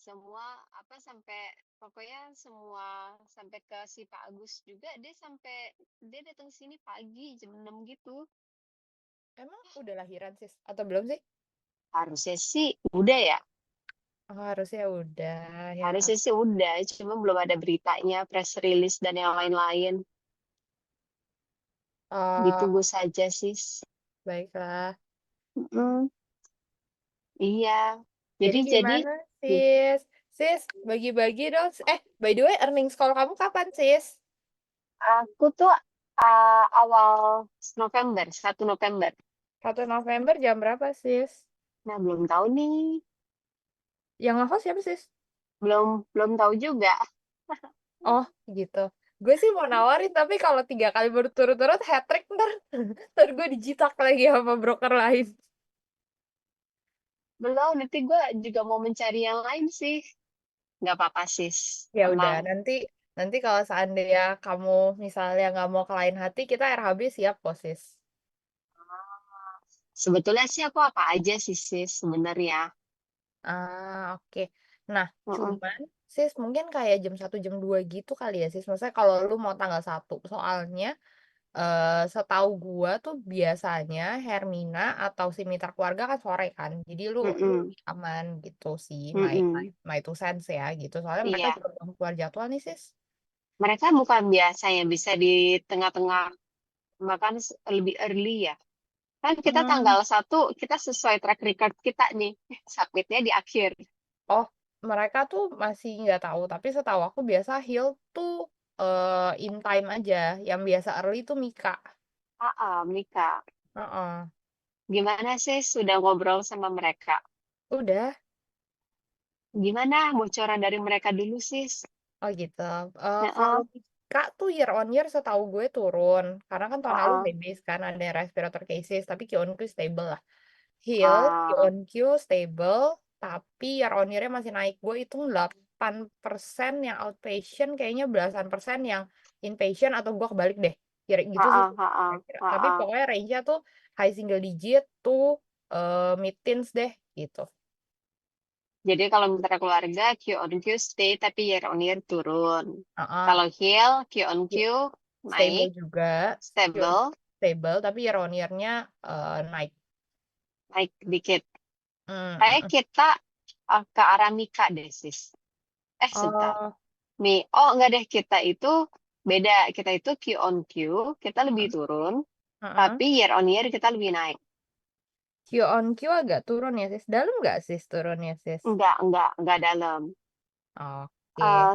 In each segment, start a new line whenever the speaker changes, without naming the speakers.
Semua apa, sampai pokoknya semua sampai ke si Pak Agus juga dia datang sini pagi jam 6 gitu.
Emang udah lahiran, Sis? Atau belum sih?
Harusnya sih udah ya,
Oh, harusnya udah, ya.
harusnya sih udah, cuma belum ada beritanya, press release dan yang lain-lain. Ditunggu
Oh,
saja, Sis.
baiklah.
Mm, iya.
Jadi
Jadi
gimana,
nih,
Sis? Sis, bagi-bagi dong. By the way, earning call kamu kapan, Sis?
aku tuh awal November, 1 November.
1 November jam berapa, Sis?
Nah, belum tahu nih.
Yang nge-host siapa, Sis?
Belum belum tahu juga.
Oh, gitu. Gue sih mau nawarin, tapi kalau 3 kali berturut-turut hat trick ntar, ntar gue dijitak lagi sama broker lain.
Belum, nanti gue juga mau mencari yang lain sih. Nggak apa-apa, Sis.
Ya udah,
Tenang.
nanti nanti kalau seandainya kamu misalnya nggak mau ke lain hati, kita RHB siap kok, Sis.
Sebetulnya sih aku apa aja sih, Sis, sebenarnya.
Ah, oke. Nah,
Mm-mm,
cuman Sis mungkin kayak jam 1 jam 2 gitu kali ya, Sis. Maksudnya kalau lu mau tanggal 1, soalnya setahu gua tuh biasanya Hermina atau si mitra keluarga kan sore kan. Jadi lu
mm-mm,
lebih aman gitu sih,
mm-mm.
my two cents ya gitu. Soalnya mereka
Iya.
juga belum keluar jadwal nih, Sis.
Mereka bukan biasanya bisa di tengah-tengah, bahkan lebih early ya. Kan kita
Hmm.
tanggal 1 kita sesuai track record kita nih. Submitnya di akhir.
Oh, mereka tuh masih nggak tahu, tapi setahu aku biasa Hill tuh in time aja. Yang biasa early tuh Mika.
Mika.
Heeh.
Gimana sih sudah ngobrol sama mereka?
Udah.
Gimana bocoran dari mereka dulu, Sis?
Oh gitu. Kalau
Heeh,
Mika tuh year on year setahu gue turun. Karena kan tahun lalu
heeh.
babies kan ada respirator cases, tapi Q on Q stable lah. Hill, Q
Ah,
on Q stable, tapi year on year-nya masih naik. Gue hitung 8% yang outpatient, kayaknya belasan persen yang inpatient, atau gue kebalik deh. Kira gitu sih.
heeh, heeh,
Kira-kira. Tapi
heeh.
pokoknya range-nya tuh high single digit tuh mid teens deh gitu.
Jadi kalau mitra keluarga Q on Q stay tapi year on year turun.
Heeh.
Kalau Hill Q on Q
Stable
naik,
juga, Q-
stable,
stable tapi year on year-nya naik.
naik dikit.
Mm, mm,
Kayak
mm.
kita ke arah Mika deh, Sis. Sebentar.
Oh,
Enggak deh, kita itu beda. Kita itu Q on Q, kita lebih
mm,
turun,
mm.
tapi year on year kita lebih naik.
Q on Q agak turun ya, sis. Dalam nggak, sis, turunnya, sis?
Enggak dalam.
Oke.
Eh,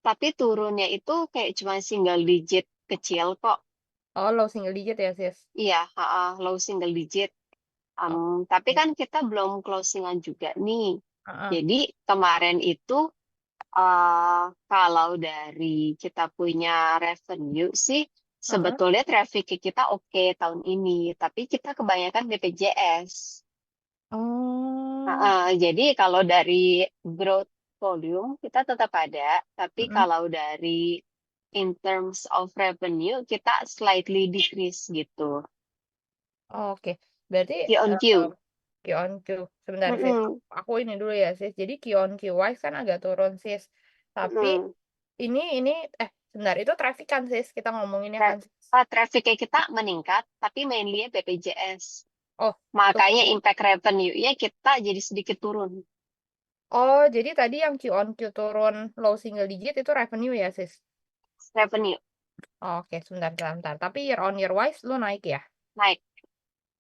tapi turunnya itu kayak cuma single digit kecil kok.
Oh, low single digit ya, sis?
Iya, low single digit. Tapi
Oke.
kan kita belum closingan juga nih.
Heeh,
Jadi kemarin itu kalau dari kita punya revenue sih
heeh.
sebetulnya traffic kita oke tahun ini, tapi kita kebanyakan BPJS.
Oh,
Jadi kalau dari growth volume kita tetap ada, tapi
mm-mm.
kalau dari in terms of revenue kita slightly decrease gitu.
Oke. Berarti
Q on Q.
Q on Q. Sebentar, sis.
Mm-mm,
Aku ini dulu ya, sis. Jadi Q on Q wise kan agak turun, sis. Tapi
mm-mm.
ini, sebentar. Itu traffic kan, sis. Kita ngomonginnya kan, sis.
Trafficnya kita meningkat, tapi mainly BPJS.
Oh,
Makanya
tunggu.
impact revenue-nya kita jadi sedikit turun.
Oh, jadi tadi yang Q on Q turun low single digit itu revenue ya, sis?
Revenue
Oke, sebentar, sebentar. Tapi year on year wise lu naik ya?
naik.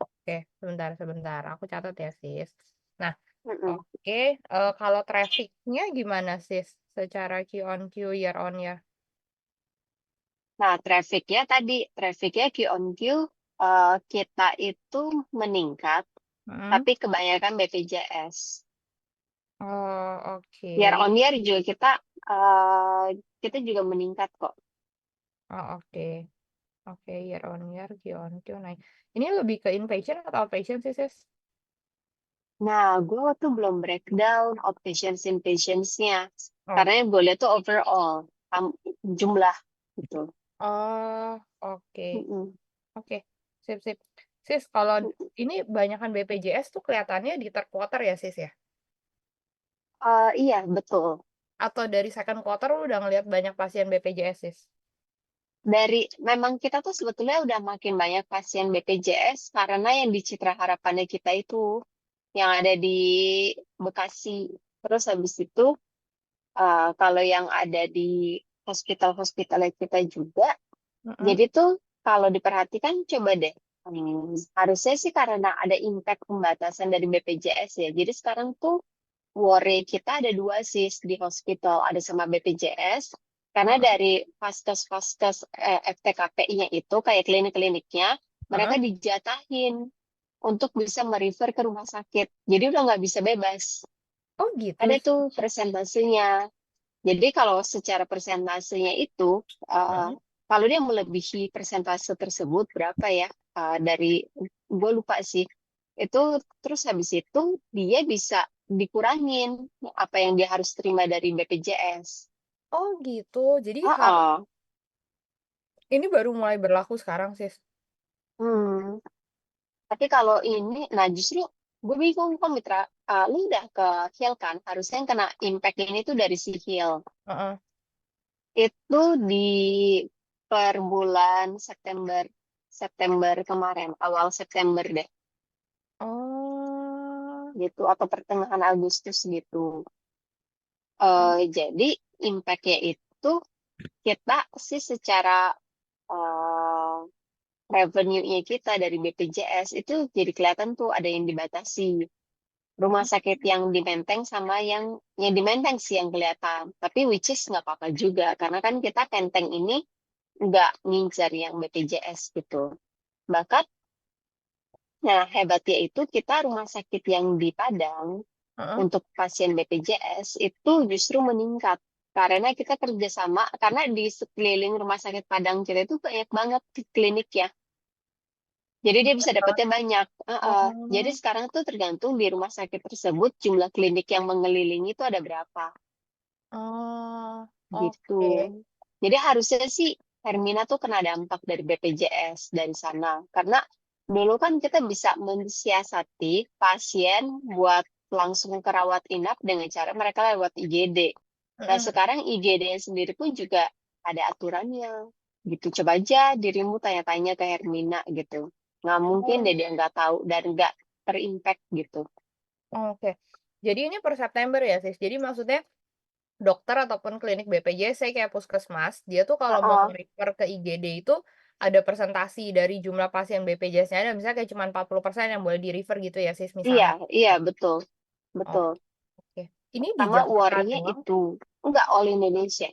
Oke, sebentar, sebentar. Aku catat ya, sis. Nah,
Mm-mm.
oke. Kalau trafficnya gimana, sis? Secara Q on Q year on year?
Nah, trafficnya Q on Q kita itu meningkat,
Hmm.
tapi kebanyakan BPJS.
Oh,
Year
oke.
on year juga kita juga meningkat kok.
Oh, oke. Oke, year on year, Q on Q naik. Ini lebih ke inpatient atau outpatient sih, sis?
Nah, gue tuh belum breakdown outpatients inpatients-nya.
Oh,
Karena yang gue lihat tuh overall jumlah gitu.
oh, oke.
Mm-mm.
Oke, sip, sip. Sis, kalau
Mm-mm.
ini banyakan BPJS tuh kelihatannya di third quarter ya, sis ya?
Iya betul.
Atau dari second quarter lu udah ngelihat banyak pasien BPJS, Sis?
Memang kita tuh sebetulnya udah makin banyak pasien BPJS karena yang di Citra Harapannya kita itu yang ada di Bekasi. Terus habis itu kalau yang ada di hospital-hospital kita juga,
Mhm,
jadi tuh kalau diperhatikan coba deh, harusnya sih karena ada impact pembatasan dari BPJS ya. Jadi sekarang tuh worry kita ada dua sih di hospital, ada sama BPJS, karena
heeh
dari vaskes-vaskes FTKP-nya itu kayak klinik-kliniknya, mereka
heeh.
dijatahin untuk bisa merefer ke rumah sakit. Jadi udah nggak bisa bebas.
Oh gitu,
Ada
Sis?
tuh persentasenya. Jadi kalau secara persentasenya itu, uh,
Mhm.
kalau dia melebihi persentase tersebut berapa ya? Dari gue lupa sih. Itu terus habis itu dia bisa dikurangin apa yang dia harus terima dari BPJS.
Oh gitu, jadi
Oh,
ini baru mulai berlaku sekarang, Sis?
hmm. Tapi kalau ini, nah justru gue bingung kok Mitra. Lu udah ke Hill kan? Harusnya yang kena impact ini tuh dari si Hill.
Heeh.
Itu di per bulan September September kemarin, awal September deh
Oh.
gitu atau pertengahan Agustus gitu.
Oh.
Jadi impact-nya itu kita sih secara eh, revenue-nya kita dari BPJS itu jadi kelihatan tuh ada yang dibatasi. Rumah sakit yang di Menteng sama yang di Menteng sih yang kelihatan. Tapi which is nggak apa-apa juga karena kan kita Menteng ini nggak ngincar yang BPJS gitu. Bahkan, nah hebatnya itu kita rumah sakit yang di Padang
Heeh.
untuk pasien BPJS itu justru meningkat. Karena kita kerjasama, karena di sekeliling rumah sakit Padang kita itu banyak banget klinik ya. Jadi dia bisa
Banget.
dapatnya banyak. Jadi
Oh.
sekarang tuh tergantung di rumah sakit tersebut jumlah klinik yang mengelilingi itu ada berapa
Oh,
gitu.
oke.
Jadi harusnya sih Hermina tuh kena dampak dari BPJS dari sana. Karena dulu kan kita bisa mensiasati pasien buat langsung ke rawat inap dengan cara mereka lewat IGD. Nah
Mhm.
sekarang IGD sendiri pun juga ada aturannya gitu. Coba aja dirimu tanya-tanya ke Hermina gitu. Nggak mungkin deh
Oh,
dia nggak tahu dan nggak terimpact gitu.
oke. Jadi ini per September ya, Sis? Jadi maksudnya dokter ataupun klinik BPJS kayak puskesmas, dia tuh kalau mau
Heeh.
nge-refer ke IGD itu ada presentasi dari jumlah pasien BPJS-nya ada misalnya kayak cuma 40% yang boleh di-refer gitu ya, Sis,
Iya,
misalnya.
iya betul,
Oh,
betul.
oke. Ini di
Sama
Jakarta
worry-nya
doang?
itu enggak all Indonesia.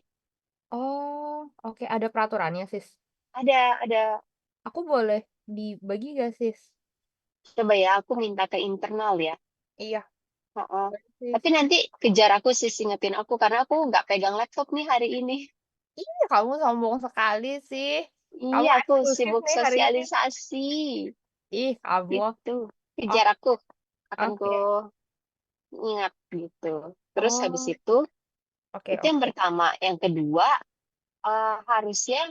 Oh, oke. Ada peraturannya, Sis?
Ada.
Aku boleh dibagi gak, Sis?
Coba ya, aku minta ke internal ya.
Iya,
Heeh.
boleh, Sis.
Tapi nanti kejar aku sih, ingetin aku karena aku nggak pegang laptop nih hari ini.
Ih, kamu sombong sekali sih. Kamu
Iya, aku
eksklusif
sibuk
nih hari ini.
sosialisasi.
Ih, kamu.
Gitu.
Oh,
Kejar aku. Akan ku
oke.
ingat gitu. Terus habis
Oh, oke,
itu yang
oke.
pertama. Yang kedua, harusnya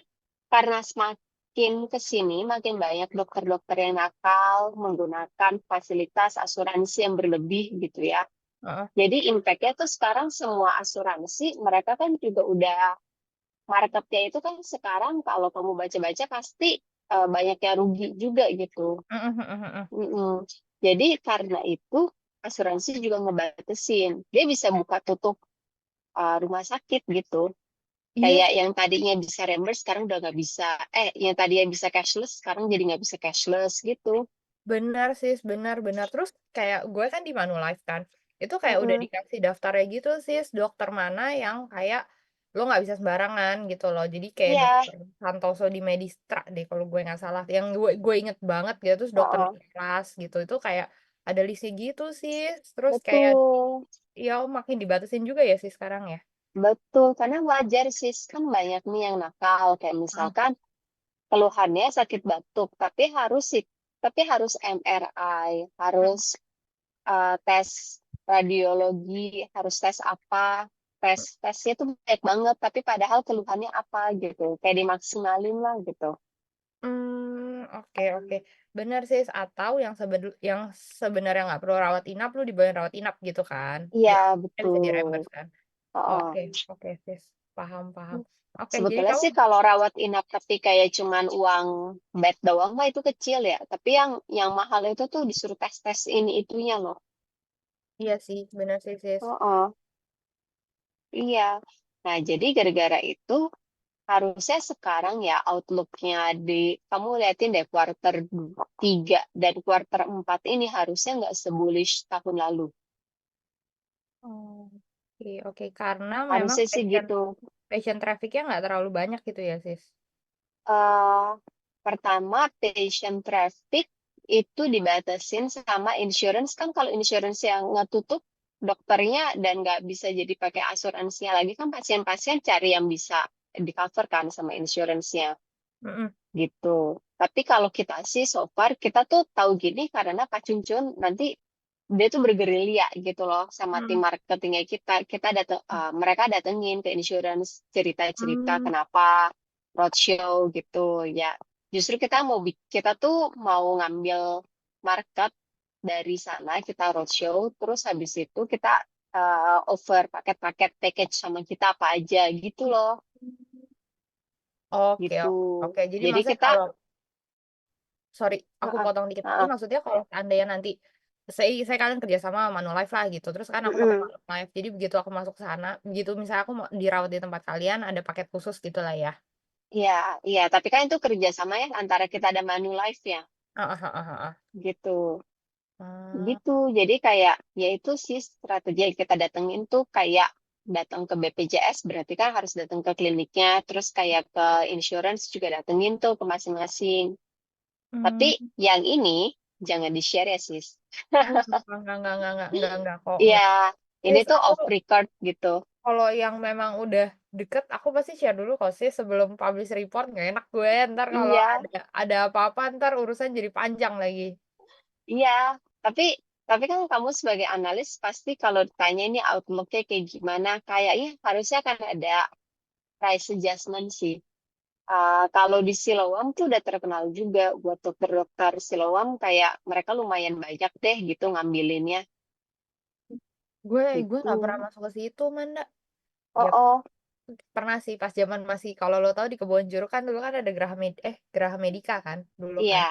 karena semakin ke sini, makin banyak dokter-dokter yang nakal menggunakan fasilitas asuransi yang berlebih gitu ya.
Heeh.
Jadi impact-nya tuh sekarang semua asuransi, mereka kan juga udah marketnya itu kan sekarang kalau kamu baca-baca pasti banyak yang rugi juga gitu.
Mhm mhm mhm.
Mm-mm. Jadi karena itu asuransi juga ngebatasin. Dia bisa buka tutup rumah sakit gitu.
Iya
Kayak
sih,
yang tadinya bisa reimburse sekarang udah nggak bisa. Yang tadinya bisa cashless sekarang jadi nggak bisa cashless gitu.
benar Sis, benar benar. Terus kayak gue kan di Manulife kan, itu kayak udah
Mm-mm.
dikasih daftarnya gitu Sis, dokter mana yang kayak lo nggak bisa sembarangan gitu loh. Jadi kayak
Iya,
dokter Santoso di Medistra deh kalau gue nggak salah. Yang gue inget banget gitu, terus dokter
heeh,
Nicholas gitu. Itu kayak ada listnya gitu Sis. Terus kayak
betul.
ya makin dibatasin juga ya sih sekarang ya.
Betul, karena wajar sih, kan banyak nih yang nakal. Kayak
Heeh.
misalkan keluhannya sakit batuk, tapi harus MRI, harus tes radiologi, harus tes apa, tesnya tuh banyak banget, tapi padahal keluhannya apa gitu, kayak dimaksimalin lah gitu.
Oke oke. bener sis, atau yang sebenarnya nggak perlu rawat inap, lu dibawain rawat inap gitu kan.
Iya,
Bisa
betul.
di-reimburse kan.
Heeh.
Oke, oke sis, paham, paham. Oke, jadi
Sebetulnya
kamu
sih kalau rawat inap tapi kayak cuman uang bed doang mah itu kecil ya. Tapi yang mahal itu tuh disuruh tes-tes ini itunya loh.
iya sih, bener sih sis.
Heeh. Iya. Nah, jadi gara-gara itu harusnya sekarang ya outlook-nya kamu liatin deh kuarter 3 dan kuarter 4 ini harusnya nggak se-bullish tahun lalu.
Oh, oke, oke. Karena memang
Harusnya sih gitu.
passion traffic-nya nggak terlalu banyak gitu ya, sis?
eh Pertama, patient traffic itu dibatasin sama insurance. Kan kalau insurance yang ngetutup dokternya dan nggak bisa jadi pakai asuransinya lagi, kan pasien-pasien cari yang bisa di cover kan sama insurance-nya
Mm-mm.
gitu. Tapi kalau kita sih so far kita tuh tahu gini karena Pak Cuncun nanti dia tuh bergerilya gitu loh sama tim
Mm.
marketingnya kita. Mereka datengin ke insurance cerita-cerita
Hmm.
kenapa roadshow gitu ya. Justru kita tuh mau ngambil market dari sana, kita roadshow, terus habis itu kita over paket-paket package sama kita apa aja gitu loh,
Oke,
gitu.
oke, oke. Jadi
Jadi
maksudnya
kita
kalau, sorry, aku
uh,
potong dikit. Jadi
uh,
maksudnya kalau seandainya nanti saya kalian kerja sama Manulife lah gitu, terus kan aku pakai Manulife. Jadi begitu aku masuk ke sana, begitu misalnya aku mau dirawat di tempat kalian, ada paket khusus gitu lah ya.
iya, iya, tapi kan itu kerjasama ya antara kita dan Manulife ya,
Heeh, heeh, heeh.
gitu.
Hmm.
Gitu. Jadi kayak ya itu sih strategi yang kita datengin tuh kayak datang ke BPJS berarti kan harus datang ke kliniknya, terus kayak ke insurance juga datengin tuh ke masing-masing. Tapi
Hmm.
yang ini jangan di-share ya, sis.
Oh, enggak kok,
Iya,
enggak.
ini
Sis,
tuh
aku
off record gitu.
kalau yang memang udah deket, aku pasti share dulu kok sih sebelum publish report. Nggak enak gue, ntar kalau
Iya,
ada apa-apa, ntar urusan jadi panjang lagi.
iya. Tapi tapi kan kamu sebagai analis pasti kalau ditanya ini outlook-nya kayak gimana, kayaknya harusnya kan ada price adjustment sih. Kalau di Siloam tuh udah terkenal juga buat dokter-dokter Siloam kayak mereka lumayan banyak deh gitu ngambilinnya
Gue
gitu.
nggak pernah masuk ke situ, Manda.
Oh,
Ya
oh,
pernah sih pas zaman masih, kalau lo tahu di Kebonjeruk kan dulu kan ada Geraha Medika kan dulu
iya.
kan.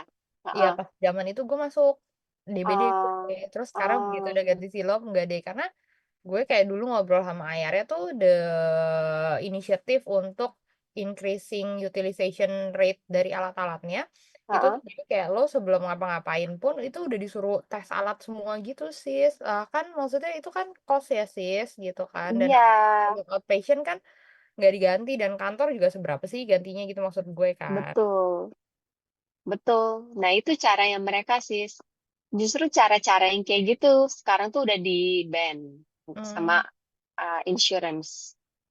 Iya
Heeh.
pas zaman itu gue masuk DBD gue.
Oh,
Terus sekarang begitu
oh,
udah ganti Silom enggak deh, karena gue kayak dulu ngobrol sama ayahnya tuh inisiatif untuk increasing utilization rate dari alat-alatnya itu
heeh.
tuh jadi kayak lo sebelum ngapa-ngapain pun itu udah disuruh tes alat semua gitu sis. Kan maksudnya itu kan cost ya sis gitu kan, dan
Iya,
untuk outpatient kan nggak diganti, dan kantor juga seberapa sih gantinya gitu maksud gue kan.
betul. Betul. Nah, itu cara yang mereka sih. Justru cara-cara yang kayak gitu sekarang tuh udah di-ban sama
Hmm,
insurance.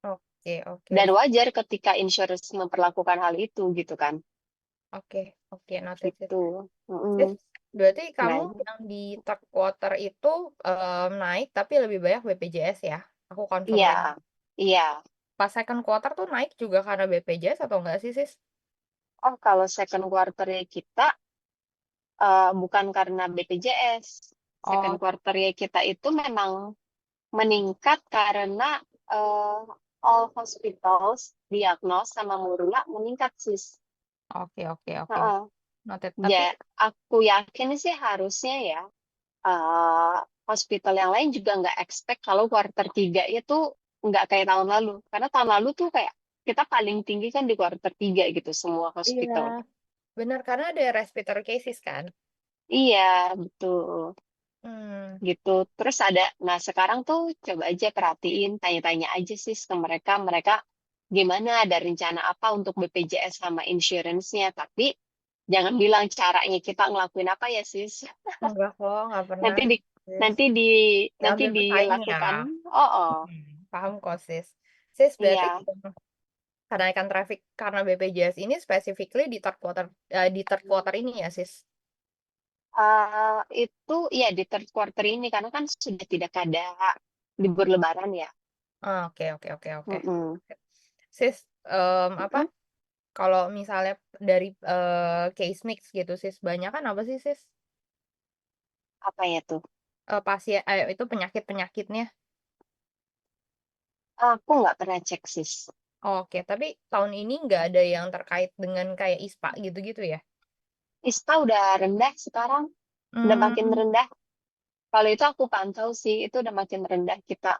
oke, oke,
Dan wajar ketika insurance memperlakukan hal itu gitu kan.
oke, oke, noted sis.
Gitu.
Sis,
Mm-mm.
berarti kamu
Nah,
yang di third quarter itu naik tapi lebih banyak BPJS ya? Aku confirm
iya,
lagi.
iya.
Pas second quarter tuh naik juga karena BPJS atau enggak sih, sis?
Oh, kalau second quarter kita bukan karena BPJS. Second
Oh,
quarter kita itu memang meningkat karena eh, all hospitals diagnos sama Murula meningkat sis.
oke, oke, oke.
Heeh.
Noted.
Ya,
Tapi,
aku yakin sih harusnya ya eh, hospital yang lain juga nggak expect kalau quarter 3 itu nggak kayak tahun lalu. Karena tahun lalu tuh kayak kita paling tinggi kan di quarter 3 gitu semua
iya,
hospital.
benar karena ada respiratory cases kan?
Iya, betul.
Hmm,
Gitu. Terus nah sekarang tuh coba aja perhatiin, tanya-tanya aja sih ke mereka, mereka gimana, ada rencana apa untuk BPJS sama insurance-nya. Tapi jangan bilang caranya kita ngelakuin apa ya sis.
enggak kok, enggak pernah,
Nanti di
sis.
nanti di nanti
Diambil pesaing ya.
dilakukan. Oh, oh.
Paham kok, sis. Sis, berarti
Iya.
kenaikan traffic karena BPJS ini specifically di third quarter ini ya, sis?
Itu ya di third quarter ini karena kan sudah tidak ada libur Lebaran ya.
Ah, oke, oke, oke, oke.
Mm-mm.
Sis, apa?
Mm-mm.
Kalau misalnya dari, case mix gitu, Sis, banyakan apa sih, Sis?
Apa ya tuh?
Itu penyakit-penyakitnya?
Aku nggak pernah cek sis.
Oke, tapi tahun ini nggak ada yang terkait dengan kayak ISPA gitu-gitu ya?
ISPA udah rendah sekarang, udah makin
Mmm,
rendah. Kalau itu aku pantau sih, itu udah makin rendah kita.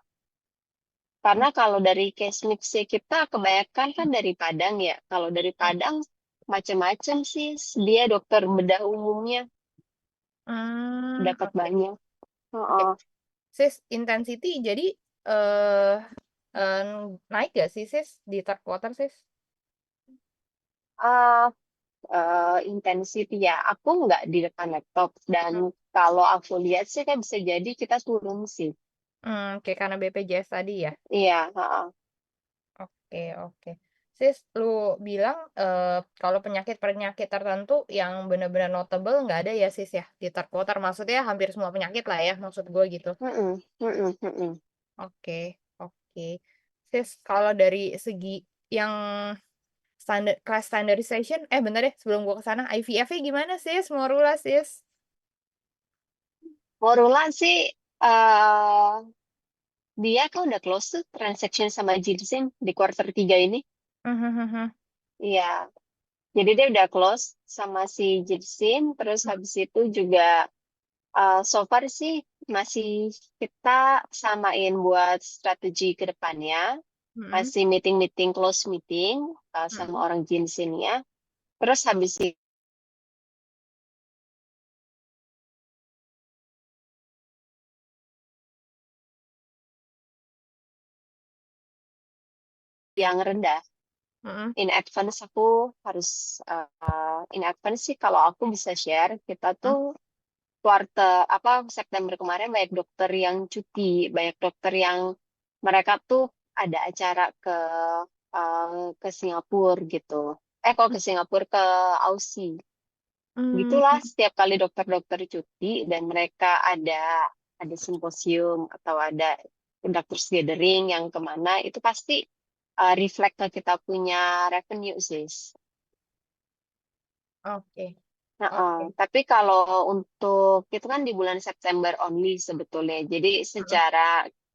Karena kalau dari case mix kita kebanyakan kan dari Padang ya. Kalau dari
mhm,
Padang macam-macam sih. Dia dokter bedah umumnya dapat
oke
banyak.
oke.
Heeh.
Sis, intensity jadi, eee naik gak sih, Sis, di third quarter, Sis?
Ah, intensity ya. Aku nggak di depan laptop dan
Mmm,
kalau aku lihat sih kan bisa jadi kita turun sih.
oke, karena BPJS tadi ya?
Iya, heeh.
Oke oke. Sis, lu bilang, kalau penyakit-penyakit tertentu yang benar-benar notable nggak ada ya, Sis, ya, di third quarter? Maksudnya hampir semua penyakit lah ya, maksud gue gitu.
Mm-mm, mm-mm, mm-mm.
Oke oke. Sis, kalau dari segi yang class standardization bentar deh sebelum gua ke sana, IVF-nya gimana, Sis? Morula, Sis?
Morula sih eh dia kan udah close tuh transaction sama Jinsen di quarter 3 ini.
Mhm mhm.
Iya, jadi dia udah close sama si Jinsen. Terus habis itu juga so far sih masih kita samain buat strategi ke depannya.
Mhm
Masih meeting-meeting, close meeting sama
mhm
orang Jinsennya. Terus habis itu yang rendah.
mhm
In advance aku harus in advance sih kalau aku bisa share kita
mhm
tuh September kemarin banyak dokter yang cuti, banyak dokter yang mereka tuh ada acara ke Singapura gitu. Kalau ke Singapura ke Aussie. Gitulah
mmm,
setiap kali dokter-dokter cuti dan mereka ada simposium atau ada doctors gathering yang kemana itu pasti reflect ke kita punya revenue sis.
oke
Heeh.
oke,
Tapi kalau untuk itu kan di bulan September only sebetulnya. Jadi
mhm.
secara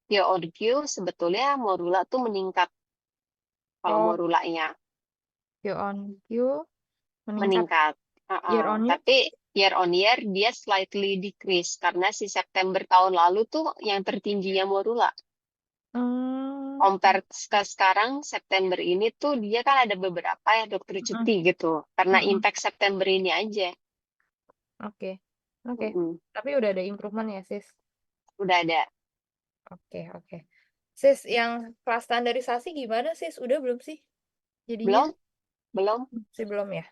Q on Q sebetulnya Morula tuh meningkat kalau
Oh,
Morulanya
Q on Q meningkat
meningkat.
year
Heeh.
on year?
Tapi year on year dia slightly decrease karena si September tahun lalu tuh yang tertingginya Morula.
Mmm,
Compare ke sekarang September ini tuh dia kan ada beberapa ya dokter
mhm
cuti gitu. Karena
mhm,
impact September ini aja.
oke oke.
Mm-mm.
Tapi udah ada improvement ya, Sis?
Udah ada.
Oke oke. Sis, yang kelas standarisasi gimana, Sis? Udah belum sih jadinya?
Belum? Belum?
Masih belum ya?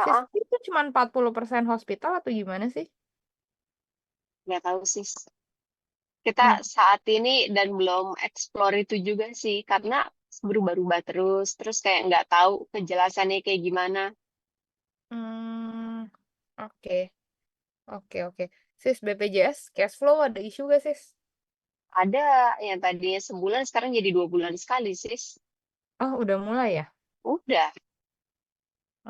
Sis,
Heeh.
itu cuman 40% hospital atau gimana sih?
Nggak tahu sih. Kita
Mmm,
saat ini dan belum explore itu juga sih karena berubah-ubah terus kayak nggak tahu kejelasannya kayak gimana.
mmm, oke oke oke. Sis, BPJS cash flow ada isu gak, Sis?
Ada yang tadinya sebulan sekarang jadi 2 bulan sekali sis.
Oh, udah mulai ya?
Udah.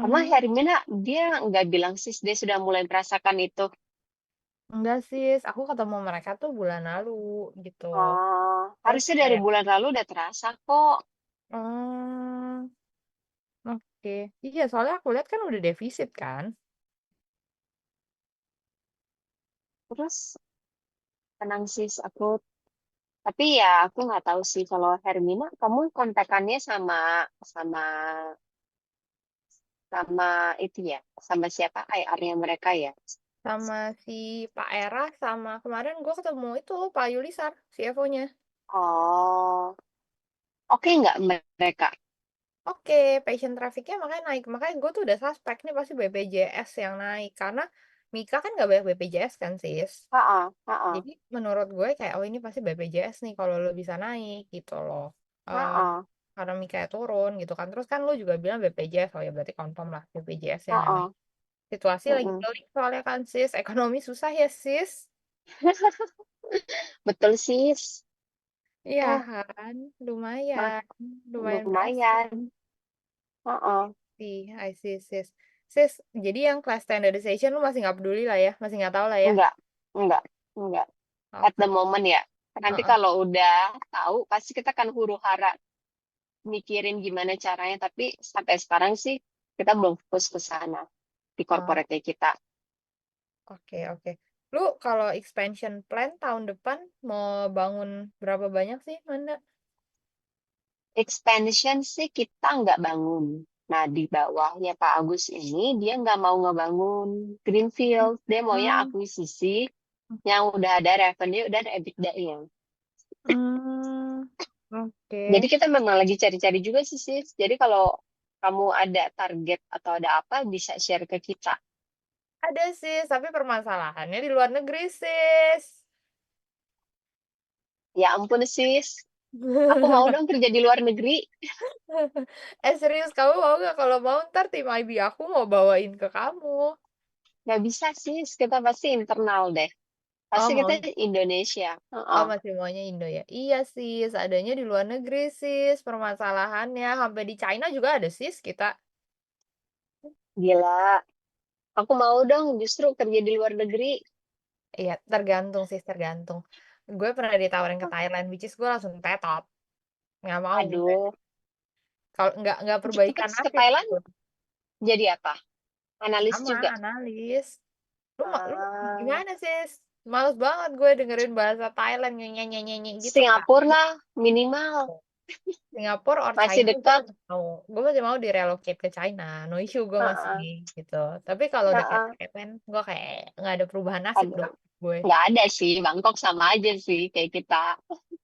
Sama
Mmm,
Hermina dia nggak bilang sis dia sudah mulai merasakan itu.
enggak, Sis, aku ketemu mereka tuh bulan lalu gitu. Terus
Harusnya dari
kayak,
bulan lalu udah terasa kok.
oh, oke. Iya, soalnya aku lihat kan udah defisit kan?
Terus tenang sis aku. Tapi ya aku nggak tahu sih kalau Hermina kamu kontekannya sama sama sama itu ya, sama siapa IR-nya mereka ya?
Sama si Pak Era, sama kemarin gua ketemu itu Pak Yulisar, CFO-nya.
Oh, oke nggak mereka?
Oke, patient traffic-nya makanya naik. Makanya gue tuh udah suspek nih pasti BPJS yang naik. Karena Mika kan nggak banyak BPJS kan, Sis.
Heeh, heeh,
Jadi menurut gue kayak, oh ini pasti BPJS nih kalau lo bisa naik gitu loh. Eh
heeh,
karena Mika ya turun gitu kan. Terus kan lo juga bilang BPJS, oh ya berarti confirm lah BPJS yang naik.
heeh,
Situasi lagi
heeh.
pelik soalnya kan, Sis. Ekonomi susah ya, Sis.
Betul sis.
Iya
Oh,
kan?
mah
Lumayan. Lumayan berasa.
lumayan. Heeh.
I see, sis. Sis, jadi yang class standardization lu masih nggak peduli lah ya, masih nggak tahu lah ya.
Enggak, enggak, enggak. At the
Oke.
moment ya. Nanti
Heeh.
kalau udah tahu, pasti kita akan huru-hara mikirin gimana caranya. Tapi sampai sekarang sih kita belum fokus ke sana di
Oh,
corporate kita.
oke, oke. Lu kalau expansion plan tahun depan mau bangun berapa banyak sih, Manda?
Expansion sih kita nggak bangun. Nah, di bawahnya Pak Agus ini, dia nggak mau ngebangun greenfield. Dia maunya
Hmm.
akuisisi yang udah ada revenue dan EBITDA-nya.
Hmm.
Jadi
Oke.
kita memang lagi cari-cari juga sih, sis. Jadi kalau kamu ada target atau ada apa, bisa share ke kita.
Ada sis, tapi permasalahannya di luar negeri sis.
Ya ampun, sis. Aku mau dong kerja di luar negeri.
Serius, kamu mau nggak? Kalau mau ntar tim IB aku mau bawain ke kamu.
Nggak bisa, sis. Kita pasti internal deh.
Oh
Pasti kita
mau,
Indonesia.
oh
Heeh.
masih maunya Indo ya? Iya sis, adanya di luar negeri sis. Permasalahannya sampai di China juga ada sis kita.
Gila. Aku mau dong justru kerja di luar negeri.
Iya, tergantung sis, tergantung. Gue pernah ditawarin ke Thailand, which is gue langsung tetot. Nggak mau gue.
Aduh.
Kalau nggak
Terus
perbaikan
ke
nasib
Thailand
gitu.
jadi apa? Analis
Sama
juga.
analis. Lu
Ah,
gimana sis? Males banget gue dengerin bahasa Thailand nyanyi gitu kak.
Singapura lah minimal.
Singapore or
Masih
China gue
dekat.
masih mau. Gue masih mau direlocate ke China. No issue gue masih
Heeh.
gitu. Tapi kalau udah kayak
Heeh.
Thailand, gue kayak nggak ada perubahan nasib
Aduh.
dong gue.
Nggak ada sih. Bangkok sama aja sih kayak kita.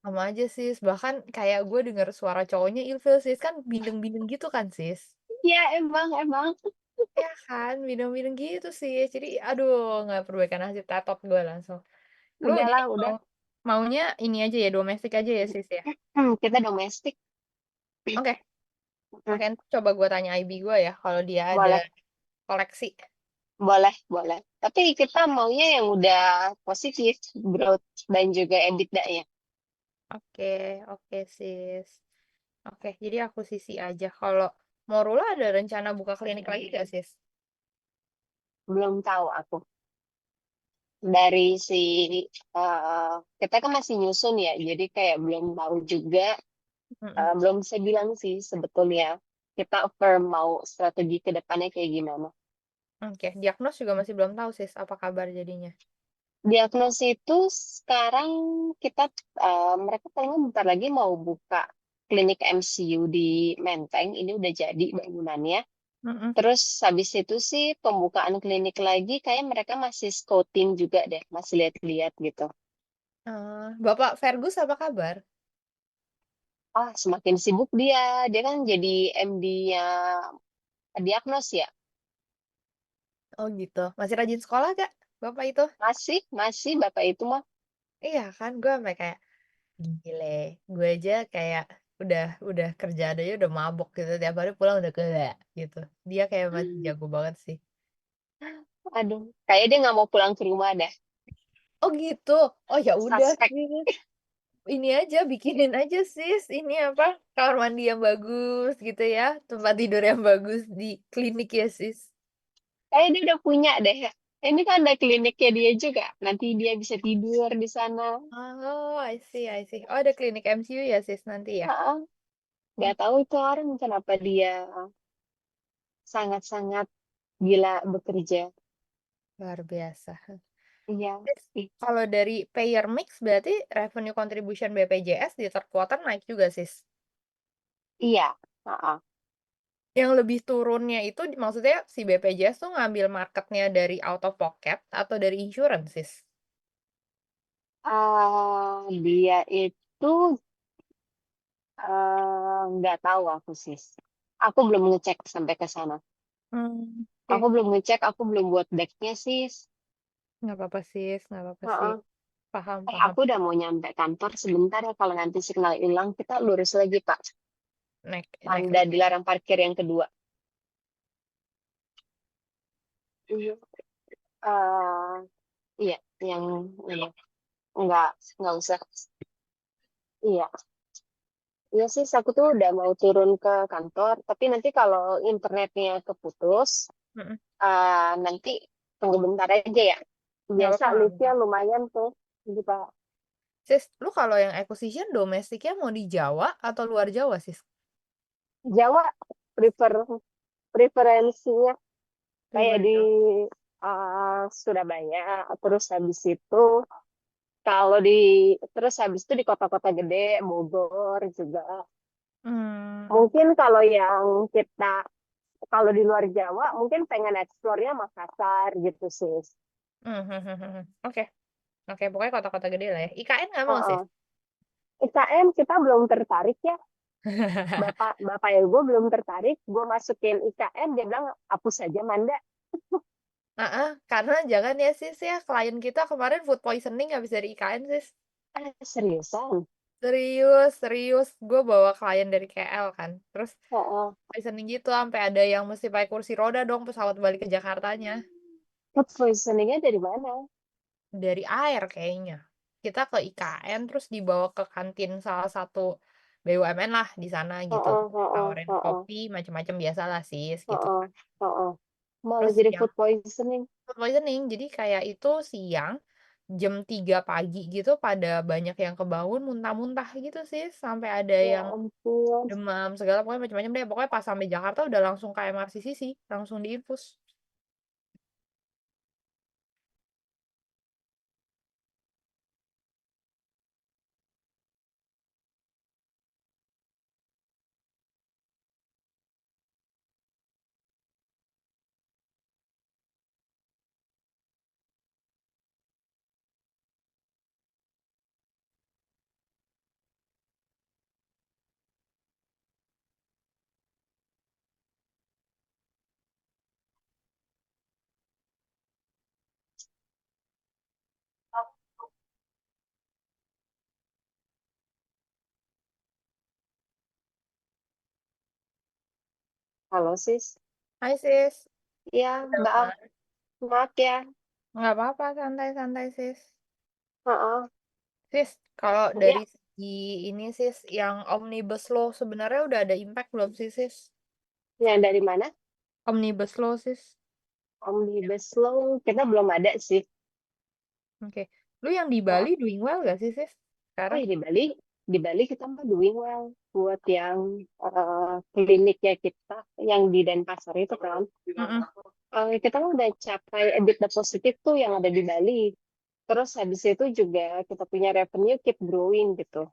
Sama aja sis. Bahkan kayak gue denger suara cowoknya ilfil sis kan bindeng-bindeng gitu kan sis.
Ya emang.
Ya kan, bindeng-bindeng gitu sih. Jadi aduh nggak perbaikan nasib tetot gue langsung. Lu jadi
Udahlah, udah.
maunya ini aja ya domestik aja ya sis ya.
Kita domestik.
Oke,
Hmm,
oke. Coba gue tanya IB gue ya kalau dia ada
boleh,
koleksi.
boleh. Tapi kita maunya yang udah positif, growth dan juga EBITDA ya.
Oke, oke sis. Oke, jadi aku sisi aja. Kalau Morula ada rencana buka klinik lagi gak sis?
Belum tahu aku. Dari si kita kan masih nyusun ya, jadi kayak belum tahu juga,
Mm-mm.
belum bisa bilang sih sebetulnya kita firm mau strategi ke depannya kayak gimana.
Oke, diagnos juga masih belum tahu sis. Apa kabar jadinya?
Diagnosis itu sekarang kita mereka paling bentar lagi mau buka klinik MCU di Menteng. Ini udah jadi bangunannya.
Mm-mm.
Terus habis itu sih pembukaan klinik lagi kayak mereka masih scouting juga deh, masih lihat-lihat gitu.
Bapak Fergus apa kabar?
Ah, semakin sibuk dia. Dia kan jadi MD-nya diagnos ya.
Oh gitu. Masih rajin sekolah gak Bapak itu?
Masih Bapak itu mah.
Iya kan, gue sampai kayak gile. Gue aja kayak udah kerja aja udah mabok gitu. Tiap hari pulang udah gila gitu. Dia kayak masih jago banget sih.
Aduh, kayak dia nggak mau pulang ke rumah deh.
Oh gitu. Oh ya udah
Suspek.
sih. Ini aja bikinin aja sis ini apa kamar mandi yang bagus gitu ya, tempat tidur yang bagus di klinik ya sis.
Kayak dia udah punya deh. Ini kan ada kliniknya dia juga. Nanti dia bisa tidur di sana.
Oh, I see, I see. Oh, ada klinik MCU ya sis nanti ya.
Ah,
Hmm,
nggak tahu itu orang kenapa dia sangat-sangat gila bekerja.
luar biasa.
Iya.
Sis,
Ih,
kalau dari payer mix berarti revenue contribution BPJS di third quarter naik juga sis.
iya. Ah.
Yang lebih turunnya itu maksudnya si BPJS tuh ngambil marketnya dari out of pocket atau dari insurance sis.
Dia itu nggak tahu aku sis. Aku belum ngecek sampai ke sana. Aku
Oke.
belum ngecek, aku belum buat decknya sis.
Nggak apa-apa sis, nggak apa-apa sih.
Heeh.
Paham, paham.
Aku udah mau nyampe kantor sebentar ya. Kalau nanti signal hilang, kita lurus lagi Pak.
Naik
Tanda
lift.
dilarang parkir yang kedua. Iya. Eh, iya, yang iya. Nggak usah. Iya. Iya sih, aku tuh udah mau turun ke kantor, tapi nanti kalau internetnya keputus,
Mhm,
nanti tunggu bentar aja ya.
nggak
Biasa
apa-apa nggak
liftnya
apa-apa.
lumayan tuh, gitu Pak.
Sis, lu kalau yang acquisition domestiknya mau di Jawa atau luar Jawa, Sis?
Jawa prefer preferensinya kayak
Prefer
di
Jawa.
Surabaya, terus habis itu kalau di terus habis itu di kota-kota gede, Bogor juga.
Oke.
Mungkin kalau yang kita kalau di luar Jawa mungkin pengen eksplornya Makassar gitu sih.
Oke oke, pokoknya kota-kota gede lah ya. IKN nggak mau, Sis?
Heeh. IKN kita belum tertarik ya. Bapak bapak ya gue belum tertarik. Gue masukin IKN dia bilang hapus saja Manda.
Heeh, karena jangan ya, Sis, ya, klien kita kemarin food poisoning habis dari IKN, Sis.
Seriusan.
Serius serius, gue bawa klien dari KL kan, terus
Heeh.
poisoning gitu sampai ada yang mesti pakai kursi roda dong pesawat balik ke Jakartanya.
Food poisoningnya dari mana?
Dari air kayaknya. Kita ke IKN terus dibawa ke kantin salah satu BUMN lah di sana gitu,
Heeh,
terus
heeh,
ditawarin
heeh,
kopi macam-macam biasalah, Sis, gitu
heeh,
kan.
heeh. Malah
Terus
jadi
yang
food poisoning.
food poisoning, jadi kayak itu siang, jam 3 pagi gitu pada banyak yang kebangun muntah-muntah gitu, Sis, sampai ada
Ya
yang
ampun.
demam segala pokoknya macam-macam deh, pokoknya pas sampai Jakarta udah langsung ke MRCCC, langsung diinfus.
Halo sis.
Hai, Sis,
Ya,
udah
maaf,
aman?
maaf ya.
Nggak apa-apa, santai-santai, Sis.
Heeh.
Sis, kalau
Ya,
dari segi ini, Sis, yang Omnibus Law sebenarnya udah ada impact belum sih, Sis?
yang dari mana?
Omnibus Law, Sis.
Omnibus Law kita belum ada sih.
Oke. Lu yang di
Heeh.
Bali doing well gak sih, Sis?
Oh,
Sekarang?
ya di Bali kita mah doing well buat yang kliniknya kita yang di Denpasar itu kan.
Mm-mm.
Kita kan udah capai EBITDA positif tuh yang ada di Bali. Terus habis itu juga kita punya revenue keep growing gitu.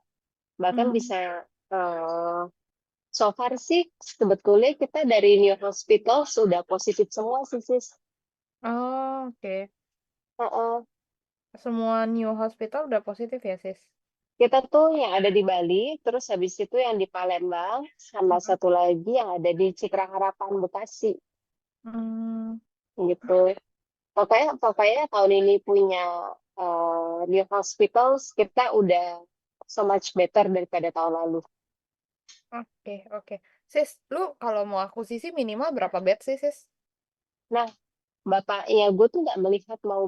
Bahkan
Hmm.
bisa eh, so far sih sebetulnya kita dari new hospital sudah positif semua sih sis.
Oh, oke.
Heeh.
Semua new hospital udah positif ya, Sis?
Kita tuh yang ada di Bali, terus habis itu yang di Palembang, sama
Mm-mm.
satu lagi yang ada di Citra Harapan Bekasi
Hmm.
gitu. Pokoknya pokoknya tahun ini punya new hospitals kita udah so much better daripada tahun lalu.
Oke, oke. Sis, lu kalau mau akuisisi minimal berapa bed sih, Sis?
Nah, bapaknya gue tuh nggak melihat mau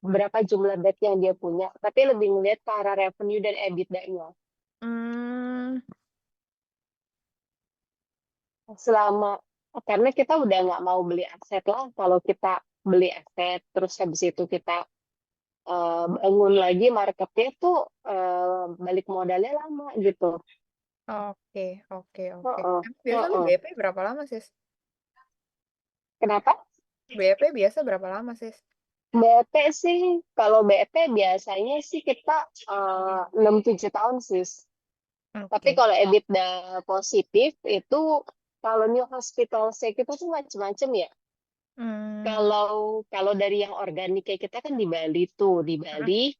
berapa jumlah bed yang dia punya, tapi lebih ngelihat ke arah revenue dan EBITDA-nya.
Hmm.
Selama karena kita udah nggak mau beli aset lah. Kalau kita beli aset, terus habis itu kita bangun lagi marketnya tuh balik modalnya lama gitu.
Oke, oke, oke.
Heeh,
Emang biasa lu
heeh.
BP berapa lama, Sis?
Kenapa?
BP biasa berapa lama, Sis?
BP sih, kalau BP biasanya sih kita 6-7 tahun sis. Tapi
Oke.
kalau EBITDA positif itu kalau new hospital saya kita tuh macam-macam ya.
Hmm.
Kalau kalau dari yang organik kayak kita kan di Bali tuh, di
Mm-mm,
Bali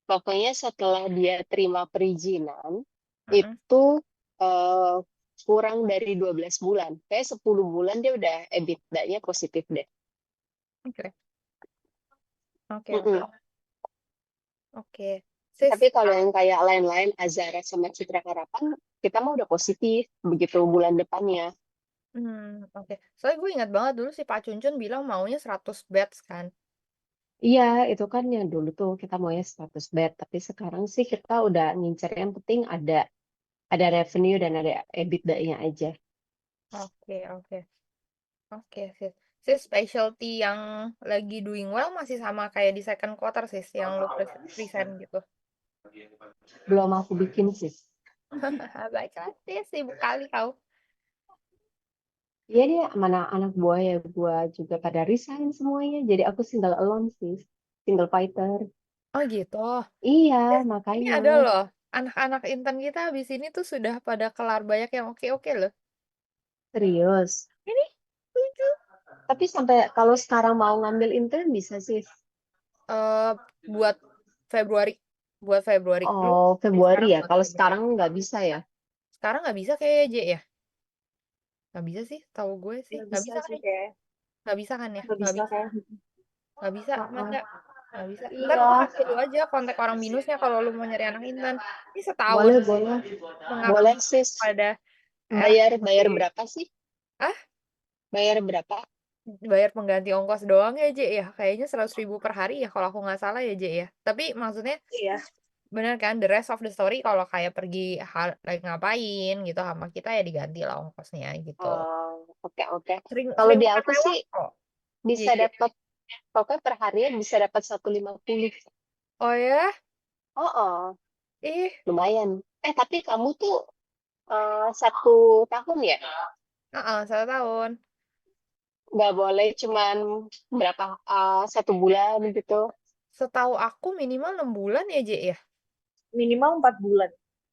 pokoknya setelah dia terima perizinan
mm-mm.
itu eh, kurang dari 12 bulan. Kayak 10 bulan dia udah EBITDA-nya positif deh.
Oke, oke, oke,
Mm-mm.
oke. Sis,
Tapi kalau yang kayak lain-lain, Azara sama Citra Harapan, kita mah udah positif begitu bulan depannya.
oke. Soalnya gue ingat banget dulu si Pak Cuncun bilang maunya 100 beds kan.
Iya, itu kan yang dulu tuh kita maunya status bed, tapi sekarang sih kita udah ngincer yang penting ada. Ada revenue dan ada EBITDA-nya aja.
Oke, oke. Oke, sis. Sis, specialty yang lagi doing well masih sama kayak di second quarter, sis, yang lu present gitu.
Belum aku bikin sih.
Baiklah, sis, sibuk kali kau.
Iya dia mana anak buah ya gua juga pada resign semuanya. Jadi aku single alone sih. Single fighter.
Oh gitu.
Iya,
Sis, ini
makanya.
ada loh, anak-anak intern kita habis ini tuh sudah pada kelar banyak yang oke-oke loh.
Serius.
Ini lucu.
Tapi sampai kalau sekarang mau ngambil intern bisa sih.
Eh buat Februari, buat Februari. Lu
Oh, Februari
sekarang
ya.
buat
Kalau
Februari.
sekarang nggak bisa ya.
Sekarang nggak bisa kayak J ya? Nggak bisa sih, tahu gue sih.
Nggak
Nggak
bisa
bisa kan
sih
ya?
kayak.
Nggak bisa kan ya?
Nggak
Nggak
bisa
bisa.
kayak.
Nggak bisa,
Heeh.
Manda. Nggak bisa. Ntar gue
Iya,
kasih lu aja kontak orang binusnya kalau lu mau nyari anak intern. Ini setahun
boleh, boleh.
mengabdi
Boleh sis.
pada
Bayar
RHD.
bayar berapa sih?
Ah,
Bayar berapa?
bayar pengganti ongkos doang ya, J ya? Kayaknya 100.000 per hari ya kalau aku nggak salah ya, J ya. Tapi maksudnya
Iya.
bener kan, the rest of the story kalau kayak pergi lagi ngapain gitu sama kita ya diganti lah ongkosnya gitu.
Oh, oke, oke.
Sering
Kalau
sering
di
makan
aku
mewah
sih
kok,
bisa
JJ.
dapat, pokoknya per harian bisa dapat 150.
Oh ya?
Oh, oh,
Ih,
lumayan. Tapi kamu tuh 1 tahun ya?
heeh, 1 tahun.
Nggak boleh cuman berapa, 1 bulan gitu.
Setahu aku minimal 6 bulan ya, J ya?
Minimal 4 bulan.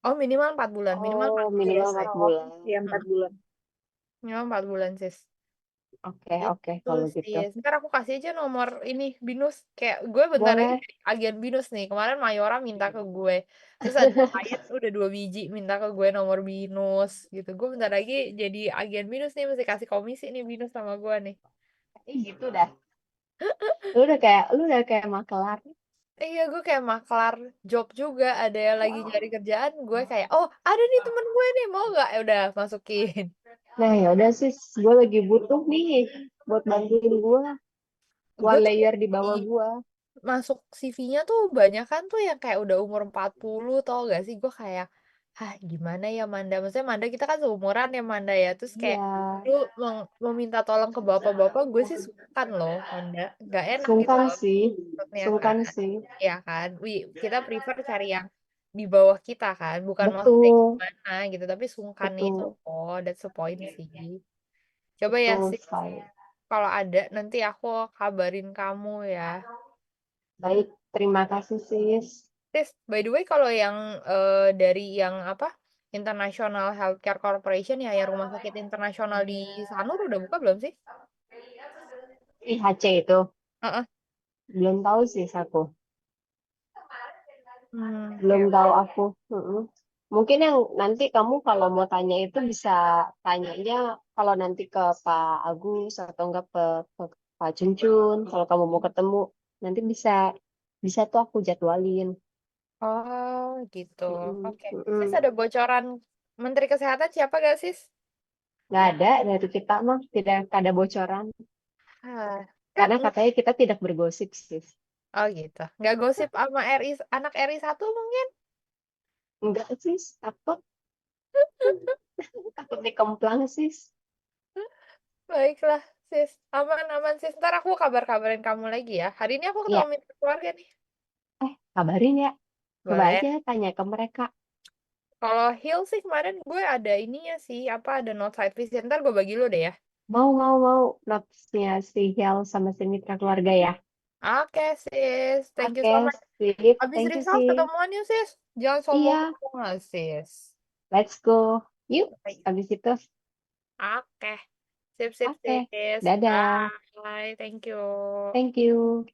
Oh, minimal 4 bulan. Minimal 4
Oh,
bulan.
minimal empat
Setahu aku.
bulan.
Ya, 4
Mm,
bulan.
minimal 4 bulan, sis.
Oke, oke
Gitu
kalau gitu.
sih. Ntar aku kasih aja nomor ini Binus. Kayak gue bentar lagi
Boleh.
jadi agen Binus nih. Kemarin Mayora minta ke gue. Terus ada klien udah 2 biji minta ke gue nomor Binus gitu. Gue bentar lagi jadi agen Binus nih. Mesti kasih komisi nih Binus sama gue nih.
Gitu dah. Lu udah kayak makelar.
Iya, gue kayak maklar job juga. Ada yang lagi nyari kerjaan. Gue kayak, oh ada nih temen gue nih. Mau gak? Ya udah, masukin.
Nah, ya udah sih, gue lagi butuh nih buat bantuin gue.
Gue
One
tuh
layer di bawah gue.
masuk CV-nya tuh banyak kan tuh yang kayak udah umur 40 tau gak sih gue kayak gimana ya Manda, maksudnya Manda kita kan seumuran ya Manda ya, terus kayak
Iya,
lu meminta tolong ke bapak-bapak gue sih sungkan loh Manda, gak enak gitu
sungkan
loh
sih.
maksudnya
Sungkan
kan.
sih.
Ya kan, kita prefer cari yang di bawah kita kan, bukan maksudnya
Betul,
gimana gitu, tapi sungkan itu
betul,
oh that's the point sih. Coba ya
betul
sih,
sekali.
kalau ada nanti aku kabarin kamu ya.
Baik, terima kasih sis.
Sis, by the way kalau yang dari yang apa? International Healthcare Corporation ya, yang rumah sakit internasional di Sanur udah buka belum sih?
IHC itu
Heeh.
belum tahu sih aku. Belum
Oke.
tahu aku. Mm-mm. Mungkin yang nanti kamu kalau mau tanya itu bisa tanyanya kalau nanti ke Pak Agus atau enggak ke Pak Cuncun. Kalau kamu mau ketemu nanti bisa bisa tuh aku jadwalin.
Oh, gitu.
Mm-mm,
Oke. Sis
mm-mm.
ada bocoran Menteri Kesehatan siapa gak sis?
Nggak ada dari kita mah tidak ada bocoran
Ah, kan
karena katanya kita tidak bergosip sih.
oh gitu. Nggak gosip sama anak RI 1 mungkin?
Enggak sih, takut takut dikemplang sih.
Baiklah, sis. Aman-aman sis. Ntar aku kabarin kamu lagi ya. Hari ini aku ketemu
Iya,
mitra keluarga nih.
kabarin ya. Coba
Boleh.
aja tanya ke mereka.
Kalau Hill sih kemarin gue ada ininya sih, apa ada not side visit. Ntar gue bagi lu deh ya.
Mau notesnya si Hel sama si mitra keluarga ya.
Oke sis, thank you
Oke,
so much.
sip.
Habis
Thank you
result
sih.
ketemuan yuk sis. Jangan
Iya,
sombong-sombong sis.
let's go. Yuk,
Baik.
habis itu.
Oke, sip sip
Oke,
sis.
dadah.
Bye, thank you.
Thank you.